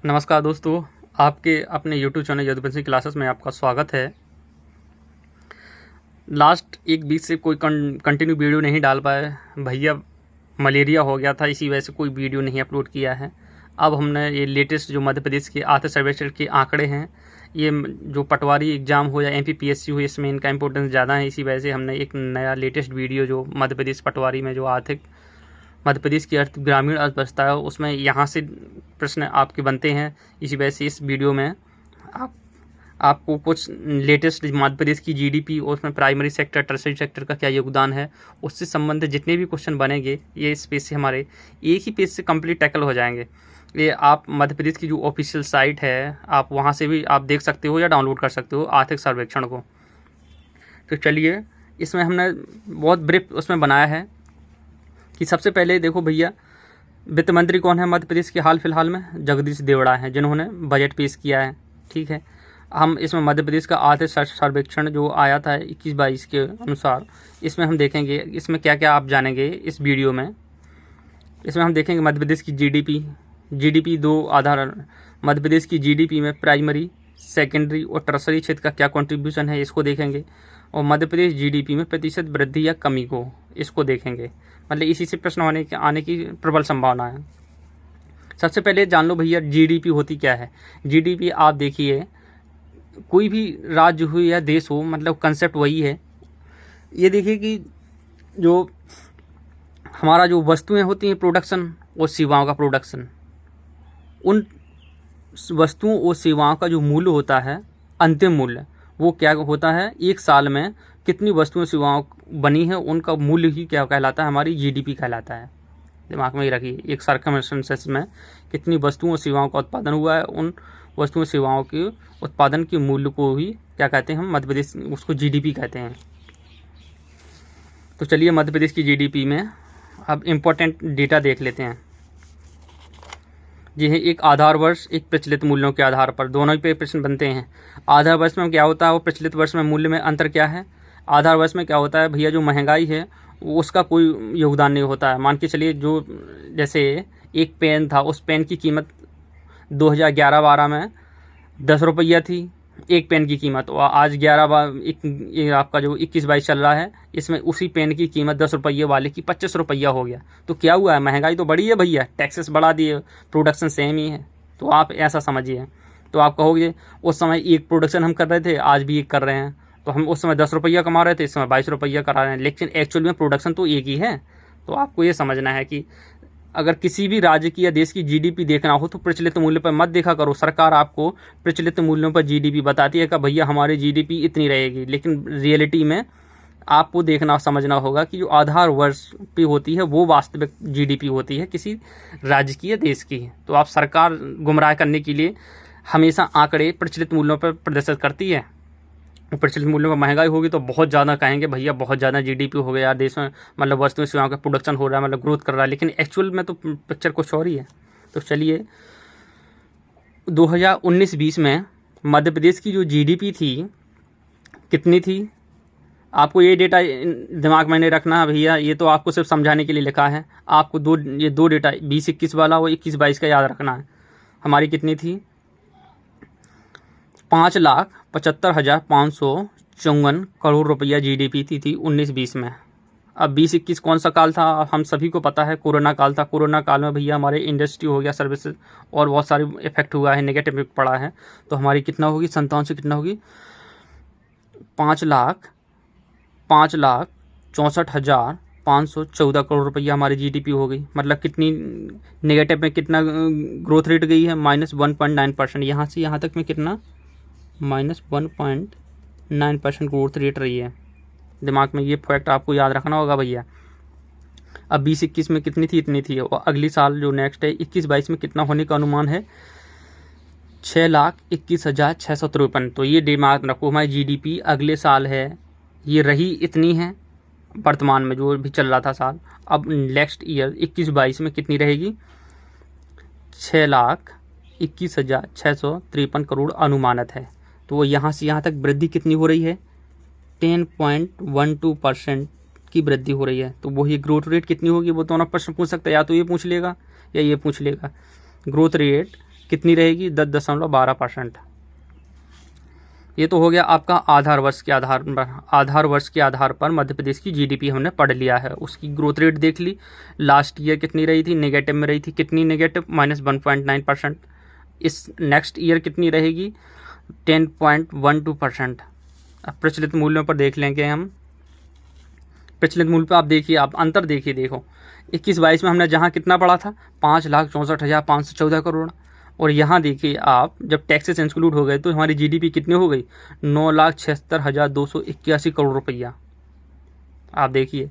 नमस्कार दोस्तों, आपके अपने यूट्यूब चैनल यदुवंशी क्लासेस में आपका स्वागत है। लास्ट एक वीक से कोई कंटिन्यू वीडियो नहीं डाल पाए भैया, मलेरिया हो गया था, इसी वजह से कोई वीडियो नहीं अपलोड किया है। अब हमने ये लेटेस्ट जो मध्य प्रदेश के आर्थ सर्वेक्षण के आंकड़े हैं, ये जो पटवारी एग्ज़ाम हो या MPPSC हो, इसमें इनका इंपॉर्टेंस ज़्यादा है। इसी वजह से हमने एक नया लेटेस्ट वीडियो जो मध्य प्रदेश पटवारी में जो आर्थिक मध्य प्रदेश की ग्रामीण अर्थव्यवस्था है, उसमें यहाँ से प्रश्न आपके बनते हैं। इसी वजह से इस वीडियो में आपको कुछ लेटेस्ट मध्य प्रदेश की GDP और उसमें प्राइमरी सेक्टर, टर्शरी सेक्टर का क्या योगदान है, उससे संबंधित जितने भी क्वेश्चन बनेंगे ये इस पेज से हमारे एक ही पेज से कंप्लीट टैकल हो जाएंगे। ये आप मध्य प्रदेश की जो ऑफिशियल साइट है, आप वहाँ से भी आप देख सकते हो या डाउनलोड कर सकते हो आर्थिक सर्वेक्षण को। तो चलिए, इसमें हमने बहुत ब्रीफ उसमें बनाया है कि सबसे पहले देखो भैया, वित्त मंत्री कौन है मध्य प्रदेश के हाल फिलहाल में? जगदीश देवड़ा हैं, जिन्होंने बजट पेश किया है। ठीक है, हम इसमें मध्य प्रदेश का आर्थिक सर्वेक्षण जो आया था 21-22 के अनुसार, इसमें हम देखेंगे इसमें क्या क्या आप जानेंगे इस वीडियो में। इसमें हम देखेंगे मध्य प्रदेश की जीडीपी दो आधार, मध्य प्रदेश की GDP में प्राइमरी, सेकेंडरी और टर्शरी क्षेत्र का क्या कंट्रीब्यूशन है, इसको देखेंगे। और मध्य प्रदेश GDP में प्रतिशत वृद्धि या कमी को, इसको देखेंगे। मतलब इसी से प्रश्न आने की प्रबल संभावना है। सबसे पहले जान लो भैया, GDP होती क्या है। GDP आप देखिए, कोई भी राज्य हो या देश हो, मतलब कंसेप्ट वही है। ये देखिए कि जो हमारा जो वस्तुएं होती हैं प्रोडक्शन और सेवाओं का प्रोडक्शन, उन वस्तुओं और सेवाओं का जो मूल्य होता है, अंतिम मूल्य, वो क्या होता है, एक साल में कितनी वस्तुएं सेवाओं बनी है, उनका मूल्य ही क्या कहलाता है, हमारी GDP कहलाता है। दिमाग में ही रखिए, एक सर्कमस्टेंसेस में कितनी वस्तुओं और सेवाओं का उत्पादन हुआ है, उन वस्तुओं सेवाओं के उत्पादन के मूल्य को ही क्या कहते हैं हम मध्य प्रदेश, उसको GDP कहते हैं। तो चलिए, मध्य प्रदेश की GDP में अब इम्पोर्टेंट डेटा देख लेते हैं। यह है एक आधार वर्ष, एक प्रचलित मूल्यों के आधार पर, दोनों ही पे प्रश्न बनते हैं। आधार वर्ष में क्या होता है, वो प्रचलित वर्ष में मूल्य में अंतर क्या है। आधार वर्ष में क्या होता है भैया, जो महंगाई है उसका कोई योगदान नहीं होता है। मान के चलिए, जो जैसे एक पेन था, उस पेन की कीमत 2011-12 में 10 रुपया थी एक पेन की कीमत, और आज 11 आपका जो 21-22 चल रहा है, इसमें उसी पेन की कीमत 10 रुपये वाले की 25 रुपया हो गया। तो क्या हुआ है, महंगाई तो बढ़ी है भैया, टैक्सेस बढ़ा दिए, प्रोडक्शन सेम ही है। तो आप ऐसा समझिए। तो आप कहोगे उस समय एक प्रोडक्शन हम कर रहे थे, आज भी एक कर रहे हैं। तो हम उस समय 10 रुपया कमा रहे थे, इस समय 22 रुपया करा रहे हैं, लेकिन एक्चुअल में प्रोडक्शन तो एक ही है। तो आपको ये समझना है कि अगर किसी भी राज्य की या देश की GDP देखना हो तो प्रचलित मूल्य पर मत देखा करो। सरकार आपको प्रचलित मूल्यों पर GDP बताती है कि भैया हमारी GDP इतनी रहेगी, लेकिन रियलिटी में आपको देखना समझना होगा कि जो आधार वर्ष पे होती है वो वास्तविक GDP होती है किसी राज्य की या देश की। तो आप सरकार गुमराह करने के लिए हमेशा आंकड़े प्रचलित मूल्यों पर प्रदर्शित करती है। प्रचलित मूल्यों में महंगाई होगी तो बहुत ज़्यादा कहेंगे भैया बहुत ज़्यादा GDP हो गया यार देश में, मतलब वस्तुओं सेवाओं का प्रोडक्शन हो रहा है, मतलब ग्रोथ कर रहा है, लेकिन एक्चुअल में तो पिक्चर कुछ और ही है। तो चलिए, 2019-20 में मध्य प्रदेश की जो GDP थी कितनी थी, आपको ये डेटा दिमाग में नहीं रखना भैया, ये तो आपको सिर्फ समझाने के लिए लिखा है। आपको ये दो डेटा 20-21 वाला और 21-22 का याद रखना है। हमारी कितनी थी, 5,75,554 करोड़ रुपया GDP थी 19-20 में। अब 20-21 कौन सा काल था, हम सभी को पता है, कोरोना काल था। कोरोना काल में भैया हमारे इंडस्ट्री हो गया, सर्विसेज और बहुत सारे इफेक्ट हुआ है, नेगेटिव इफेक्ट पड़ा है। तो हमारी कितना होगी, 57 से कितना होगी, 5,64,514 करोड़ रुपया हमारी GDP हो गई। मतलब कितनी नेगेटिव में कितना ग्रोथ रेट गई है, -1.9%। यहाँ से यहाँ तक में कितना, -1.9% ग्रोथ रेट रही है। दिमाग में ये फैक्ट आपको याद रखना होगा भैया। अब 20-21 में कितनी थी, इतनी थी। और अगली साल जो नेक्स्ट है 21-22 में कितना होने का अनुमान है, 6,21,653। तो ये दिमाग रखो, हमारी GDP अगले साल है ये रही इतनी है, वर्तमान में जो भी चल रहा था साल। अब नेक्स्ट ईयर 21-22 में कितनी रहेगी, 6,21,653 करोड़ अनुमानित है। तो यहाँ से यहाँ तक वृद्धि कितनी हो रही है, 10.12% की वृद्धि हो रही है। तो वही ग्रोथ रेट कितनी होगी, वो दोनों प्रश्न पूछ सकता है, या तो ये पूछ लेगा या ये पूछ लेगा। ग्रोथ रेट कितनी रहेगी? 10.12%। ये तो हो गया आपका आधार वर्ष के आधार पर मध्य प्रदेश की जीडीपी हमने पढ़ लिया है। उसकी ग्रोथ रेट देख ली। लास्ट ईयर कितनी रही थी? नेगेटिव में रही थी। कितनी नेगेटिव? -1.9%। इस नेक्स्ट ईयर कितनी रहेगी? 10.12%। अब प्रचलित मूल्यों पर देख लेंगे हम। प्रचलित मूल्य पर आप देखिए, आप अंतर देखिए, देखो 21-22 में हमने जहाँ कितना पढ़ा था? 5,64,514 करोड़। और यहाँ देखिए आप, जब टैक्सेस इंक्लूड हो गए तो हमारी जीडीपी कितनी हो गई? 9,76,281 करोड़ रुपया। आप देखिए।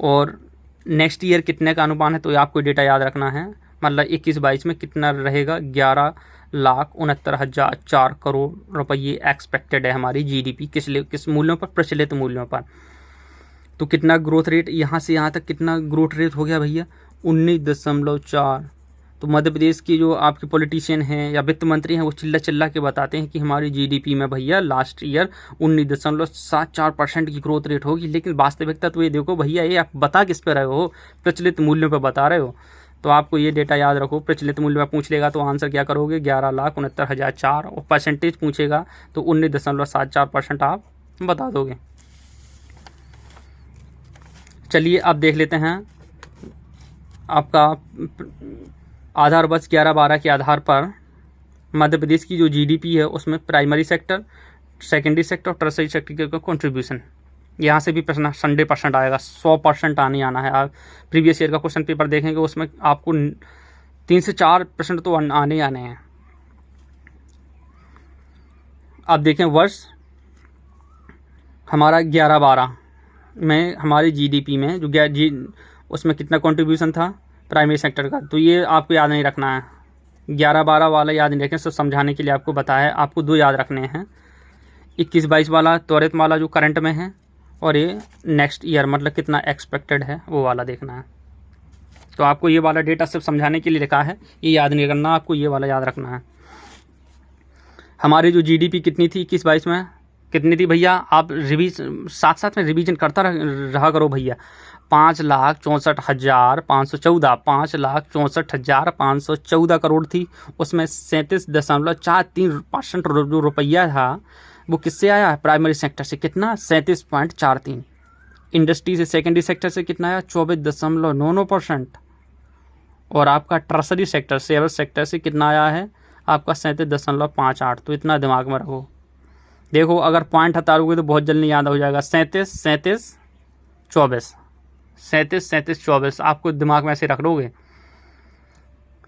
और नेक्स्ट ईयर कितने का अनुमान है? तो आपको डेटा याद रखना है। मतलब 21-22 में कितना रहेगा? 11,69,004 करोड़ रुपये एक्सपेक्टेड है हमारी जीडीपी। किस मूल्यों पर? प्रचलित मूल्यों पर। तो कितना ग्रोथ रेट, यहाँ से यहाँ तक कितना ग्रोथ रेट हो गया भैया? 19.4। तो मध्य प्रदेश की जो आपके पॉलिटिशियन हैं या वित्त मंत्री हैं वो चिल्ला के बताते हैं कि हमारी जीडीपी में भैया लास्ट ईयर 19.74% की ग्रोथ रेट होगी। लेकिन वास्तविकता तो ये देखो भैया, ये आप बता किस पे रहे हो? प्रचलित मूल्यों पर बता रहे हो। तो आपको ये डेटा याद रखो। प्रचलित मूल्य में पूछ लेगा तो आंसर क्या करोगे? 11,69,004। और परसेंटेज पूछेगा तो 19.74% आप बता दोगे। चलिए अब देख लेते हैं आपका आधार वर्ष 11-12 के आधार पर मध्य प्रदेश की जो जीडीपी है उसमें प्राइमरी सेक्टर, सेकेंडरी सेक्टर और टर्सरी सेक्टर का कंट्रीब्यूशन। यहाँ से भी प्रश्न 100% आएगा, 100% आना है। आप प्रीवियस ईयर का क्वेश्चन पेपर देखेंगे उसमें आपको 3 से 4% तो आने ही आने हैं। अब देखें वर्ष हमारा 11-12 में हमारी जीडीपी में जो उसमें कितना कंट्रीब्यूशन था प्राइमरी सेक्टर का, तो ये आपको याद नहीं रखना है। 11-12 वाला याद नहीं रखें, सब समझाने के लिए आपको बताया। आपको 2 याद रखने हैं। 21-22 वाला त्वरित वाला जो करंट में है, और ये नेक्स्ट ईयर मतलब कितना एक्सपेक्टेड है वो वाला देखना है। तो आपको ये वाला डेटा सिर्फ समझाने के लिए लिखा है, ये याद नहीं करना, आपको ये वाला याद रखना है। हमारी जो जीडीपी कितनी थी 21-22 में? कितनी थी भैया? आप साथ में रिवीजन करता रहा करो भैया। 5,64,514 5,64,514 करोड़ थी। उसमें 37.43% जो रुपया था वो किससे आया? प्राइमरी सेक्टर से। कितना? 37.43। इंडस्ट्री से, सेकेंडरी सेक्टर से कितना आया? 24.99%। और आपका टर्सरी सेक्टर, सर्विस सेक्टर से कितना आया है? आपका 37.58। तो इतना दिमाग में रखो। देखो अगर पॉइंट हटाओगे तो बहुत जल्दी याद हो जाएगा। 37-24 आपको दिमाग में ऐसे रख लोगे।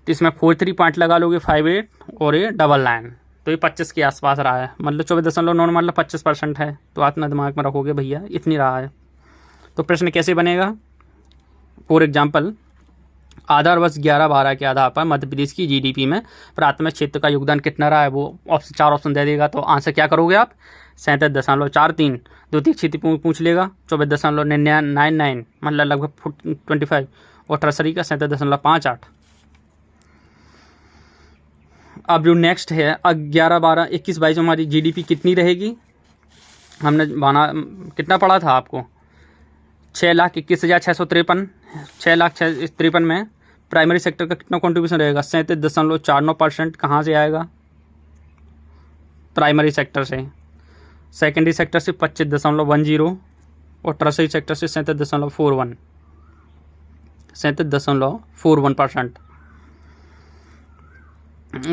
तो इसमें 43 पॉइंट लगा लोगे, 58 और ये 99, तो ये 25 के आसपास रहा है। मतलब 24.9 मतलब 25% है। तो आप ना दिमाग में रखोगे भैया इतनी रहा है। तो प्रश्न कैसे बनेगा? फॉर एग्जाम्पल, आधार वर्ष 11-12 के आधार पर मध्य प्रदेश की जीडीपी में प्राथमिक क्षेत्र का योगदान कितना रहा है? वो 4 ऑप्शन दे देगा। तो आंसर क्या करोगे आप? 37.43। द्वितीय क्षेत्र पूछ लेगा 24.99 मतलब लगभग 25। और टर्सरी का 37.58। अब जो नेक्स्ट है 11-12 21-22 हमारी जीडीपी कितनी रहेगी? हमने कितना पढ़ा था आपको? 6,21,653। 6,53,000 में प्राइमरी सेक्टर का कितना कंट्रीब्यूशन रहेगा? 37.49%। कहाँ से आएगा? प्राइमरी सेक्टर से। सेकेंडरी सेक्टर से 25.10 और टर्सरी सेक्टर से 37.41%।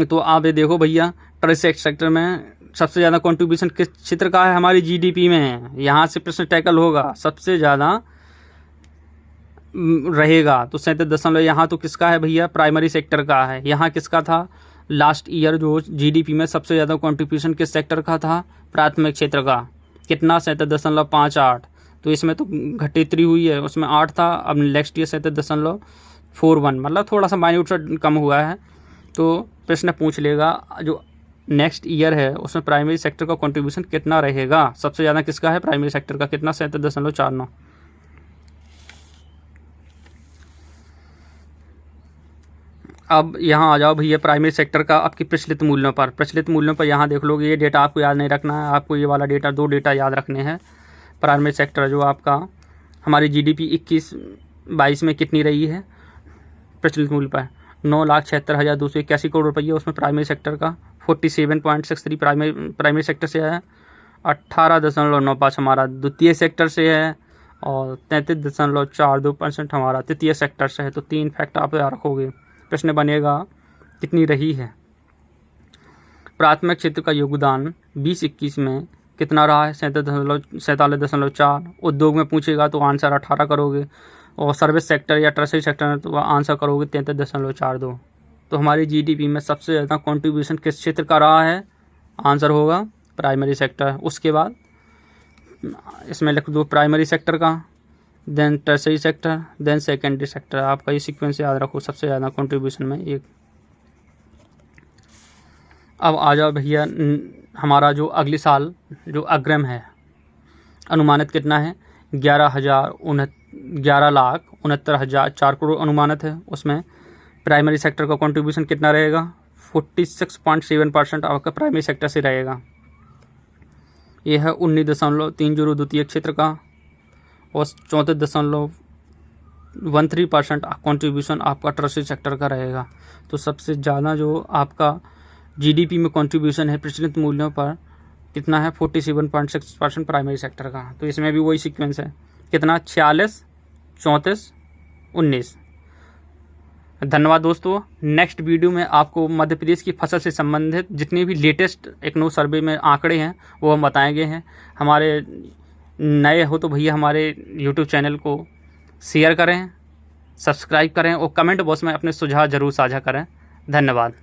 तो आप ये देखो भैया, टर्सरी सेक्टर में सबसे ज़्यादा कंट्रीब्यूशन किस क्षेत्र का है? हमारी जीडीपी में। यहाँ से प्रश्न टैकल होगा, सबसे ज़्यादा रहेगा। तो 37 यहाँ तो किसका है भैया? प्राइमरी सेक्टर का है। यहाँ किसका था? लास्ट ईयर जो जीडीपी में सबसे ज़्यादा कंट्रीब्यूशन किस सेक्टर का था? प्राथमिक क्षेत्र का। कितना? 37.58। तो इसमें तो घटेत्री हुई है, उसमें 8 था, अब नेक्स्ट ईयर 37.41 मतलब थोड़ा सा माइन्यूट सा कम हुआ है। तो प्रश्न पूछ लेगा जो नेक्स्ट ईयर है उसमें प्राइमरी सेक्टर का कंट्रीब्यूशन कितना रहेगा? सबसे ज़्यादा किसका है? प्राइमरी सेक्टर का। कितना? 37.49। अब यहाँ आ जाओ भैया प्राइमरी सेक्टर का आपकी प्रचलित मूल्यों पर। प्रचलित मूल्यों पर यहाँ देख लोगे, ये डेटा आपको याद नहीं रखना है, आपको ये वाला डेटा 2 डेटा याद रखने हैं। प्राइमरी सेक्टर जो आपका हमारी जीडीपी 21-22 में कितनी रही है प्रचलित मूल्य पर? 9,76,281 करोड़ रुपये उसमें प्राइमरी सेक्टर का 47.63 प्राइमरी सेक्टर से है, 18.95 हमारा द्वितीय सेक्टर से है और 33.42% हमारा तृतीय सेक्टर से है। तो 3 फैक्ट आप याद रखोगे। प्रश्न बनेगा कितनी रही है। प्राथमिक क्षेत्र का योगदान 2021 में कितना रहा है? 47.4। उद्योग में पूछेगा तो आंसर 18 करोगे और सर्विस सेक्टर या टर्शरी सेक्टर में तो आंसर करोगे 33.42। तो हमारी जीडीपी में सबसे ज़्यादा कंट्रीब्यूशन किस क्षेत्र का रहा है? आंसर होगा प्राइमरी सेक्टर। उसके बाद इसमें लिख दो प्राइमरी सेक्टर का, then tertiary sector, then secondary sector. आपका ये सीक्वेंस याद रखो सबसे ज़्यादा कंट्रीब्यूशन में एक। अब आ जाओ भैया, हमारा जो अगले साल जो अग्रिम है अनुमानित कितना है? 11,69,4 करोड़ अनुमानित है। उसमें प्राइमरी सेक्टर का कंट्रीब्यूशन कितना रहेगा? 46.7% आपका प्राइमरी सेक्टर से रहेगा। यह है 19.30 द्वितीय क्षेत्र का और 34.13% कंट्रीब्यूशन आपका टर्शरी सेक्टर का रहेगा। तो सबसे ज़्यादा जो आपका जीडीपी में कंट्रीब्यूशन है प्रचलित मूल्यों पर कितना है? 47.6% प्राइमरी सेक्टर का। तो इसमें भी वही सीक्वेंस है, कितना? 46, 34, 19। धन्यवाद दोस्तों। नेक्स्ट वीडियो में आपको मध्य प्रदेश की फसल से संबंधित जितने भी लेटेस्ट इग्नू सर्वे में आंकड़े हैं वो हम बताएंगे हैं। हमारे नए हो तो भैया हमारे यूट्यूब चैनल को शेयर करें, सब्सक्राइब करें और कमेंट बॉक्स में अपने सुझाव ज़रूर साझा करें। धन्यवाद।